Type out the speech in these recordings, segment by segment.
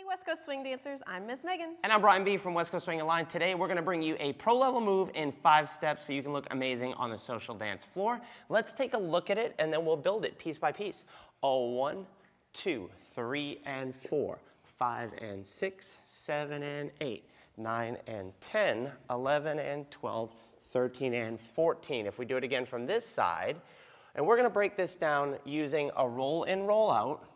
Hey West Coast Swing Dancers, I'm Miss Megan. And I'm Brian B. from West Coast Swing and Line. Today we're going to bring you a pro level move in 5 steps so you can look amazing on the social dance floor. Let's take a look at it and then we'll build it piece by piece. 1, 2, 3, and 4, 5 and 6, 7 and 8, 9 and 10, 11 and 12, 13 and 14. If we do it again from this side, and we're going to break this down using a roll in, roll out.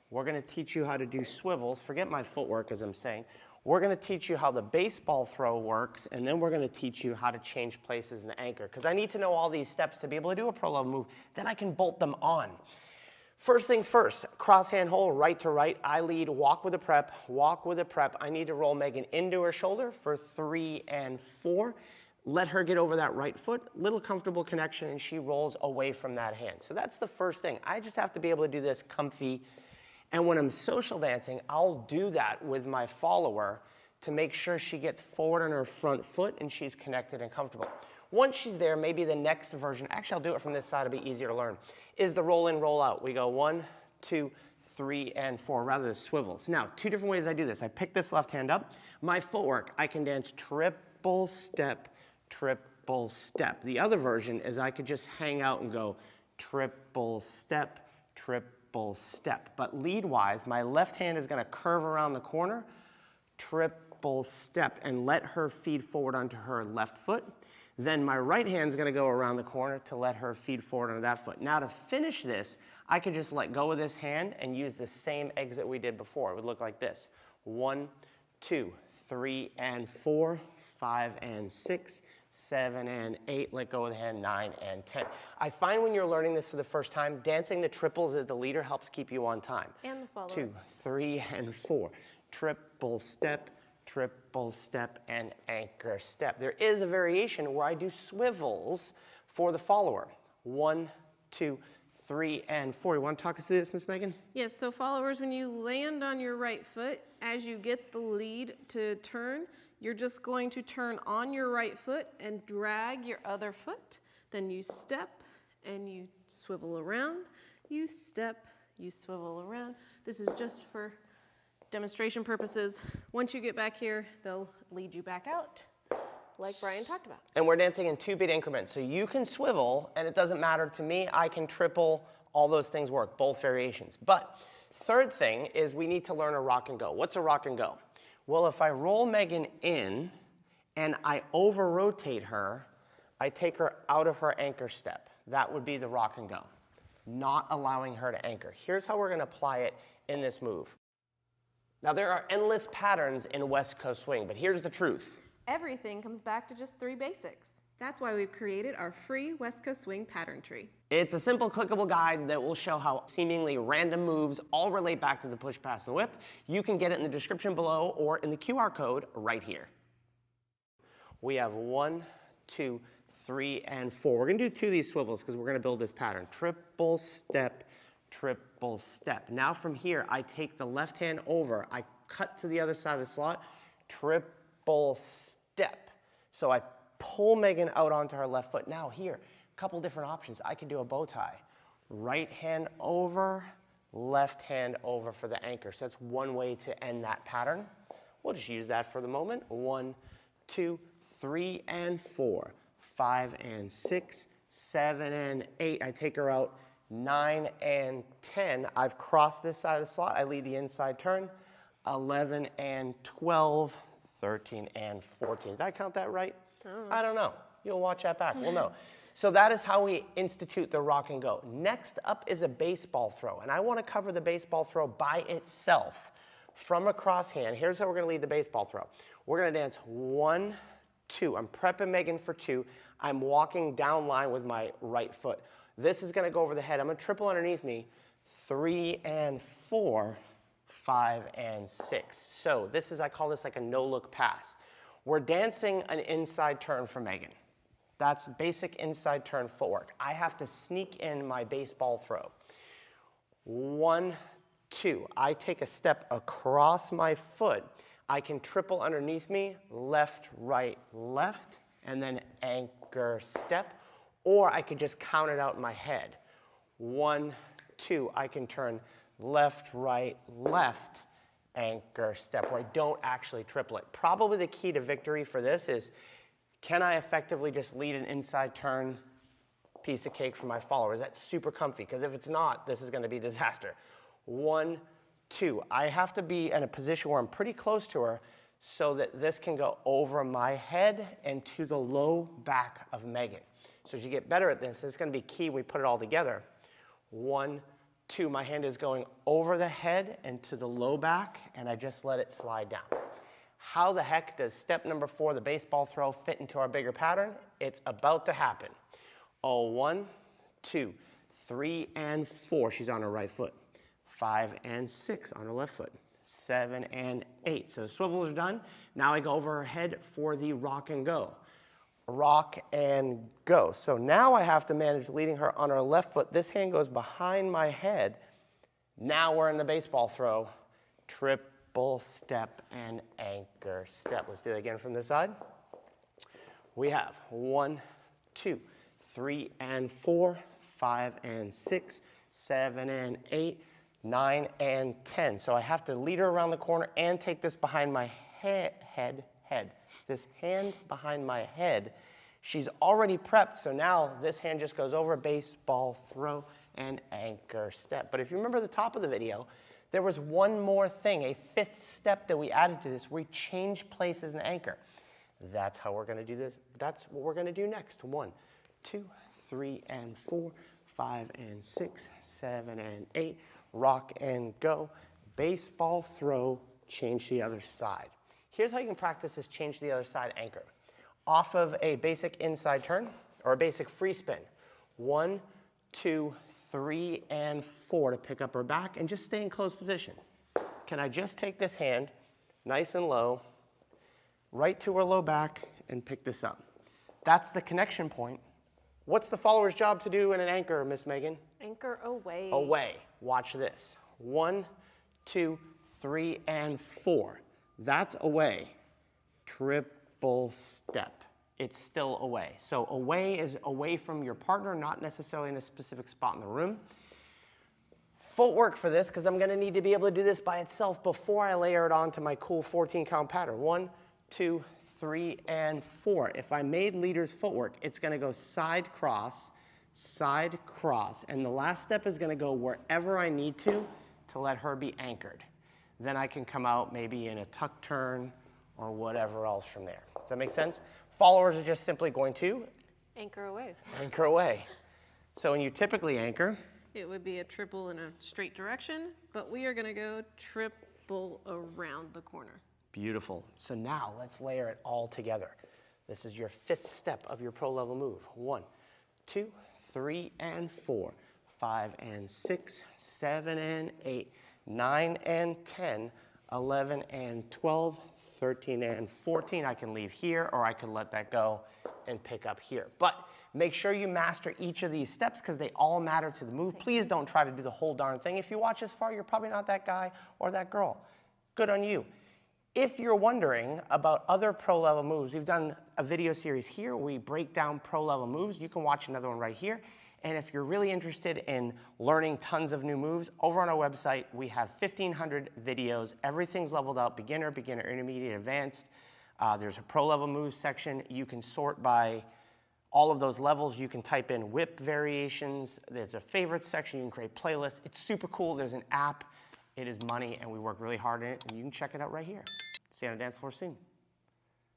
We're going to teach you how to do swivels. Forget my footwork as I'm saying. We're going to teach you how the baseball throw works, and then we're going to teach you how to change places in the anchor. Because I need to know all these steps to be able to do a pro level move. Then I can bolt them on. First things first, cross hand hold, right to right. I lead, walk with a prep, walk with a prep. I need to roll Megan into her shoulder for 3 and 4. Let her get over that right foot, little comfortable connection, and she rolls away from that hand. So that's the first thing. I just have to be able to do this comfy. And when I'm social dancing, I'll do that with my follower to make sure she gets forward on her front foot and she's connected and comfortable. Once she's there, maybe the next version, actually I'll do it from this side, it'll be easier to learn, is the roll in, roll out. We go 1, 2, 3, and 4, rather than swivels. Now, 2 different ways I do this. I pick this left hand up. My footwork, I can dance triple step, triple step. The other version is I could just hang out and go triple step, triple step. But lead-wise, my left hand is going to curve around the corner, triple step, and let her feed forward onto her left foot. Then my right hand is going to go around the corner to let her feed forward onto that foot. Now to finish this, I could just let go of this hand and use the same exit we did before. It would look like this. 1, 2, 3, and 4, 5 and 6, 7 and 8, let go of the hand, 9 and 10. I find when you're learning this for the first time, dancing the triples as the leader helps keep you on time. And the follower. 2, 3, and 4. Triple step, and anchor step. There is a variation where I do swivels for the follower. 1, 2, 3, and 4. You want to talk us through this, Miss Megan? Yes, so followers, when you land on your right foot, as you get the lead to turn, you're just going to turn on your right foot and drag your other foot. Then you step and you swivel around. You step, you swivel around. This is just for demonstration purposes. Once you get back here, they'll lead you back out, like Brian talked about. And we're dancing in 2-beat increments. So you can swivel, and it doesn't matter to me. I can triple. All those things work, both variations. But third thing is we need to learn a rock and go. What's a rock and go? Well, if I roll Megan in and I over-rotate her, I take her out of her anchor step. That would be the rock and go, not allowing her to anchor. Here's how we're going to apply it in this move. Now, there are endless patterns in West Coast Swing, but here's the truth. Everything comes back to just 3 basics. That's why we've created our free West Coast Swing pattern tree. It's a simple clickable guide that will show how seemingly random moves all relate back to the push, pass, and whip. You can get it in the description below or in the QR code right here. We have 1, 2, 3, and 4. We're going to do 2 of these swivels because we're going to build this pattern. Triple step, triple step. Now from here, I take the left hand over. I cut to the other side of the slot. Triple step. So I pull Megan out onto her left foot. Now here, a couple different options. I can do a bow tie. Right hand over, left hand over for the anchor. So that's one way to end that pattern. We'll just use that for the moment. 1, 2, 3, and 4, 5 and 6, 7 and 8. I take her out. 9 and 10. I've crossed this side of the slot. I lead the inside turn. 11 and 12, 13 and 14. Did I count that right? I don't know. You'll watch that back. We'll know. So that is how we institute the rock and go. Next up is a baseball throw. And I want to cover the baseball throw by itself from a cross hand. Here's how we're going to lead the baseball throw. We're going to dance 1, 2. I'm prepping Megan for 2. I'm walking down line with my right foot. This is going to go over the head. I'm going to triple underneath me. 3 and 4, 5 and 6. So this is, I call this like a no-look pass. We're dancing an inside turn for Megan. That's basic inside turn footwork. I have to sneak in my baseball throw. 1, 2. I take a step across my foot. I can triple underneath me, left, right, left, and then anchor step. Or I could just count it out in my head. 1, 2. I can turn left, right, left, anchor, step, where I don't actually triple it. Probably the key to victory for this is, can I effectively just lead an inside turn, piece of cake for my follower? Is that super comfy? Because if it's not, this is going to be a disaster. 1, 2. I have to be in a position where I'm pretty close to her so that this can go over my head and to the low back of Megan. So as you get better at this, it's going to be key when we put it all together. 1, 2. My hand is going over the head and to the low back, and I just let it slide down. How the heck does step number 4, the baseball throw, fit into our bigger pattern? It's about to happen. 1, 2, 3, and 4. She's on her right foot. 5 and 6 on her left foot. 7 and 8. So the swivels are done. Now I go over her head for the rock and go. Rock and go. So now I have to manage leading her on her left foot. This hand goes behind my head. Now we're in the baseball throw. Triple step and anchor step. Let's do that again from this side. We have 1, 2, 3 and 4, 5 and 6, 7 and 8, 9 and 10. So I have to lead her around the corner and take this behind my head. This hand behind my head. She's already prepped, so now this hand just goes over baseball throw and anchor step. But if you remember the top of the video, there was one more thing, a 5th step that we added to this. We changed places and anchor. That's how we're going to do this. That's what we're going to do next. 1, 2, 3 and 4, 5 and 6, 7 and 8. Rock and go. Baseball throw, change to the other side. Here's how you can practice this change to the other side anchor. Off of a basic inside turn or a basic free spin. 1, 2, 3, and 4 to pick up her back and just stay in closed position. Can I just take this hand nice and low, right to her low back, and pick this up? That's the connection point. What's the follower's job to do in an anchor, Miss Megan? Anchor away. Away. Watch this. 1, 2, 3, and 4. That's away. Triple step. It's still away. So away is away from your partner, not necessarily in a specific spot in the room. Footwork for this, because I'm going to need to be able to do this by itself before I layer it onto my cool 14-count pattern. 1, 2, 3, and 4. If I made leader's footwork, it's going to go side, cross, and the last step is going to go wherever I need to let her be anchored. Then I can come out maybe in a tuck turn or whatever else from there. Does that make sense? Followers are just simply going to Anchor away. anchor away. So when you typically anchor, It would be a triple in a straight direction, but we are going to go triple around the corner. beautiful. So now let's layer it all together. This is your 5th step of your pro level move. 1, 2, 3, and 4, 5 and 6, 7 and 8, 9 and 10, 11 and 12, 13 and 14. I can leave here or I can let that go and pick up here. But make sure you master each of these steps because they all matter to the move. Please don't try to do the whole darn thing. If you watch this far, you're probably not that guy or that girl. Good on you. If you're wondering about other pro level moves, we've done a video series here where we break down pro level moves. You can watch another one right here. And if you're really interested in learning tons of new moves, over on our website, we have 1,500 videos. Everything's leveled out, beginner, intermediate, advanced. There's a pro level moves section. You can sort by all of those levels. You can type in whip variations. There's a favorites section. You can create playlists. It's super cool. There's an app. It is money, and we work really hard in it. And you can check it out right here. See you on the dance floor soon.